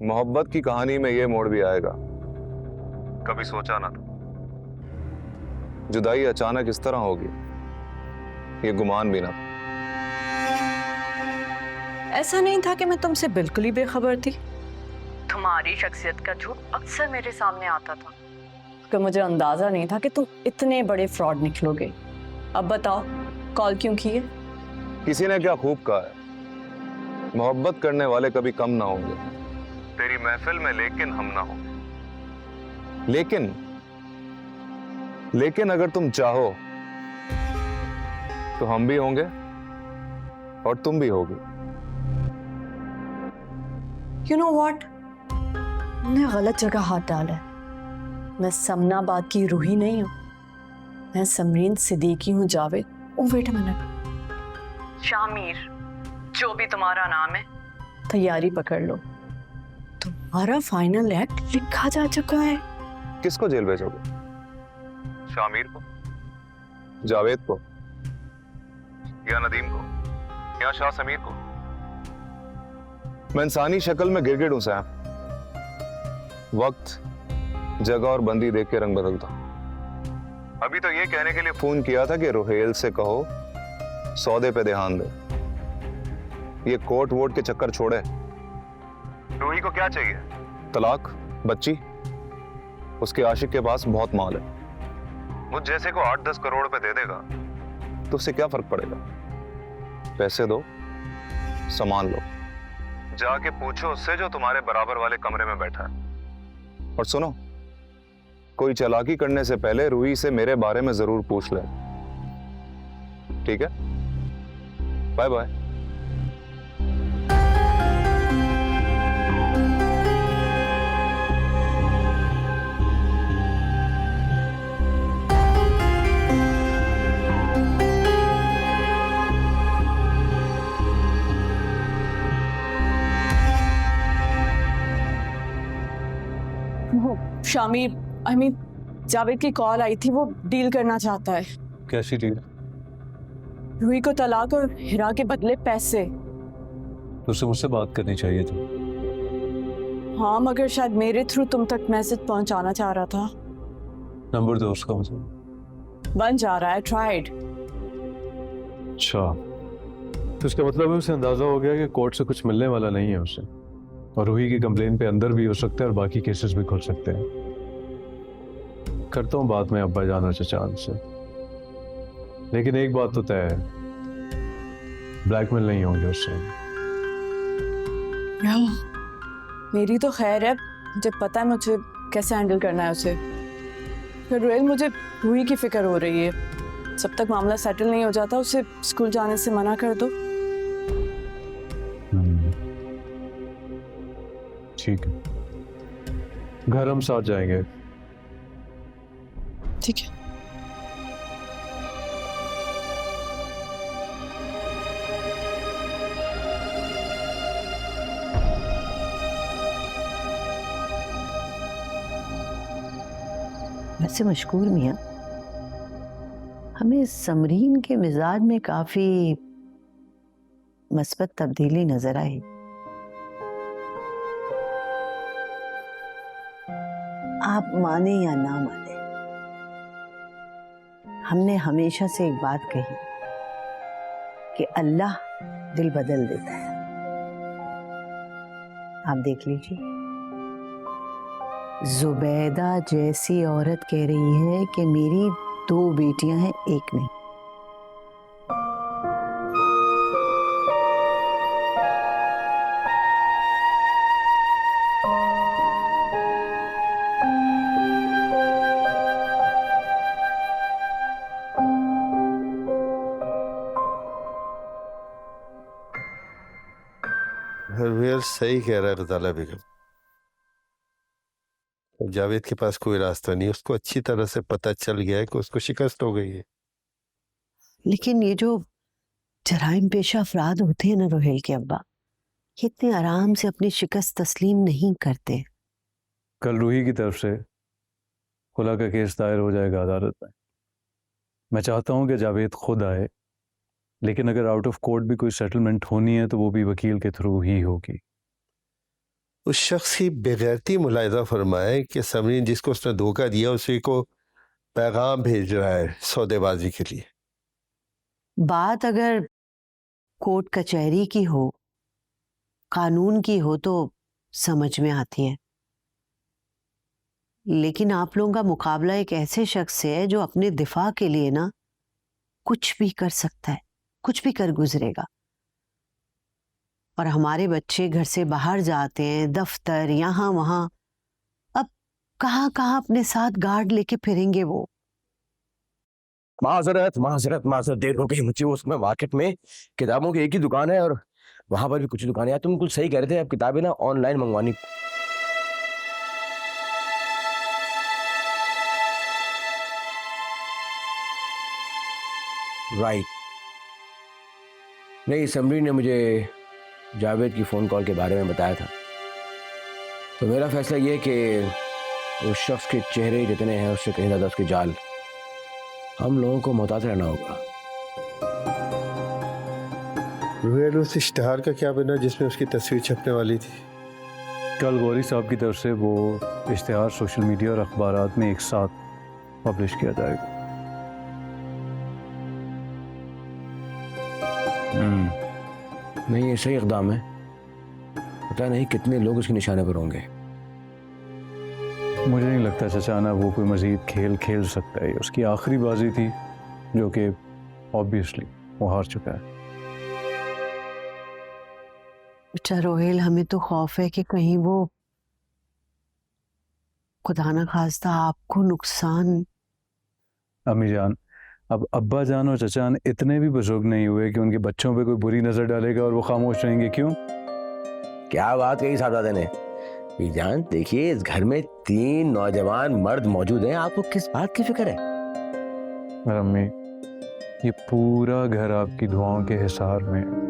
मोहब्बत की कहानी में ये मोड़ भी आएगा, कभी सोचा ना था। जुदाई अचानक इस तरह होगी, ये गुमान भी ना था। ऐसा नहीं था कि मैं तुमसे बिल्कुल ही बेखबर थी। तुम्हारी शख्सियत का झूठ अक्सर मेरे सामने आता था, कि मुझे अंदाजा नहीं था कि तुम इतने बड़े फ्रॉड निकलोगे। अब बताओ, कॉल क्यों की है? किसी ने क्या खूब कहा है, मोहब्बत करने वाले कभी कम ना होंगे तेरी महफिल में, लेकिन हम ना होंगे। लेकिन अगर तुम चाहो तो हम भी होंगे और तुम भी होगी। You know what? तुमने गलत जगह हाथ डाला है। मैं समनाबाद की रूही नहीं हूँ, मैं समरीन सिद्दीकी हूँ Javed. Oh wait a minute, Shamir, जो भी तुम्हारा नाम है, तैयारी पकड़ लो। तुम्हारा फाइनल एक्ट लिखा जा चुका है। किसको जेल भेजोगे? शामिर को, जावेद को, या नदीम को, या शाह समीर को? मैं इंसानी शक्ल में गिरगिट हूं सैम। वक्त, जगह और बंदी देख के रंग बदलता। अभी तो ये कहने के लिए फोन किया था कि रुहेल से कहो सौदे पे ध्यान दे, ये कोर्ट वोट के चक्कर छोड़े। रूही को क्या चाहिए? तलाक, बच्ची। उसके आशिक के पास बहुत माल है। मुझ जैसे को 8-10 करोड़ रुपए दे देगा तो उससे क्या फर्क पड़ेगा? पैसे दो, सामान लो, जाके पूछो उससे जो तुम्हारे बराबर वाले कमरे में बैठा है। और सुनो, कोई चालाकी करने से पहले रूही से मेरे बारे में जरूर पूछ ले, ठीक है? Bye bye. वो शामिर, आई मीन जावेद की कॉल आई थी, वो डील करना चाहता है। कैसी डील? रूही को तलाक और हिरा के बदले पैसे। तो उसे मुझसे बात करनी चाहिए थी। हाँ, मगर शायद मेरे थ्रू तुम तक मैसेज पहुंचाना चाह रहा था। नंबर दो उसका मुझे। बन जा रहा है, ट्राइड। अच्छा, तो इसका मतलब है उसे अंदाजा हो गया कि कोर्ट से कुछ मिलने वाला नहीं है उसे, और रूही की कंप्लेन पे अंदर भी हो सकता है और बाकी केसेस भी खुल सकते हैं। करता हूँ बात में अब्बा जान और चचान से, लेकिन एक बात तो तय है, ब्लैकमेल नहीं होंगे उससे। मेरी तो खैर है, मुझे पता है मुझे कैसे हैंडल करना है उसे। फिर रोएल, मुझे रूही की फिक्र हो रही है। जब तक मामला सेटल नहीं हो जाता उसे स्कूल जाने से मना कर दो। ठीक है, घर हम साथ जाएंगे। ठीक है। वैसे मशकूर मियाँ, हमें समरीन के मिजाज में काफी मस्बत तब्दीली नजर आई। आप माने या ना माने, हमने हमेशा से एक बात कही कि अल्लाह दिल बदल देता है। आप देख लीजिए, जुबैदा जैसी औरत कह रही है कि मेरी 2 बेटियां हैं, एक नहीं। सही कह रहा है गजाला बेगम। जावेद के पास कोई रास्ता नहीं, उसको अच्छी तरह से पता चल गया है कि उसको शिकस्त हो गई है। लेकिन ये जो जराइम पेशा अफराद होते हैं ना रोहेल के अब्बा, ये इतने आराम से अपनी शिकस्त तस्लीम नहीं करते। कल रूही की तरफ से खुला का केस दायर हो जाएगा अदालत में। मैं चाहता हूं कि जावेद खुद आए, लेकिन अगर आउट ऑफ कोर्ट भी कोई सेटलमेंट होनी है तो वो भी वकील के थ्रू ही होगी। उस शख्स की बेगैरती मुलाहिजा फरमाए कि समरीन जिसको उसने धोखा दिया उसी को पैगाम भेज रहा है सौदेबाजी के लिए। बात अगर कोर्ट कचहरी की हो, कानून की हो तो समझ में आती है, लेकिन आप लोगों का मुकाबला एक ऐसे शख्स से है जो अपने दिफा के लिए ना कुछ भी कर सकता है, कुछ भी कर गुजरेगा। और हमारे बच्चे घर से बाहर जाते हैं, दफ्तर यहाँ वहां, अब कहाँ कहाँ अपने साथ गार्ड लेके फिरेंगे वो। माजरत माजरत माजरत, देर हो गई मुझे। उसमें मार्केट में किताबों की एक ही दुकान है और वहां पर भी कुछ दुकानें हैं। तुम कुछ सही कह रहे थे, अब किताबें ना ऑनलाइन मंगवानी। राइट। नहीं, समरी ने मुझे जावेद की फ़ोन कॉल के बारे में बताया था, तो मेरा फैसला ये है कि उस शख्स के चेहरे जितने हैं उससे कहीं ज़्यादा उसके जाल। हम लोगों को मोहतात रहना होगा। रुहेल, उस इश्तहार का क्या बना जिसमें उसकी तस्वीर छपने वाली थी? कल गौरी साहब की तरफ से वो इश्तिहार सोशल मीडिया और अखबारात में एक साथ पब्लिश किया जाएगा। नहीं, ये सही इक़दाम है। पता नहीं कितने लोग उसके निशाने पर होंगे। मुझे नहीं लगता चचाना वो कोई मजीद खेल खेल सकता है। उसकी आखिरी बाजी थी जो कि ऑब्वियसली वो हार चुका है। अच्छा रोहेल, हमें तो खौफ है कि कहीं वो खुदा ना खास्ता आपको नुकसान। अम्मी जान, अब अब्बा जान और चचान इतने भी बुजुर्ग नहीं हुए कि उनके बच्चों पे कोई बुरी नजर डालेगा और वो खामोश रहेंगे। क्यों? क्या बात कही साहबजादे ने। जान देखिए, इस घर में 3 नौजवान मर्द मौजूद हैं, आपको किस बात की फिक्र है? अम्मी, ये पूरा घर आपकी दुआओं के हिसार में है।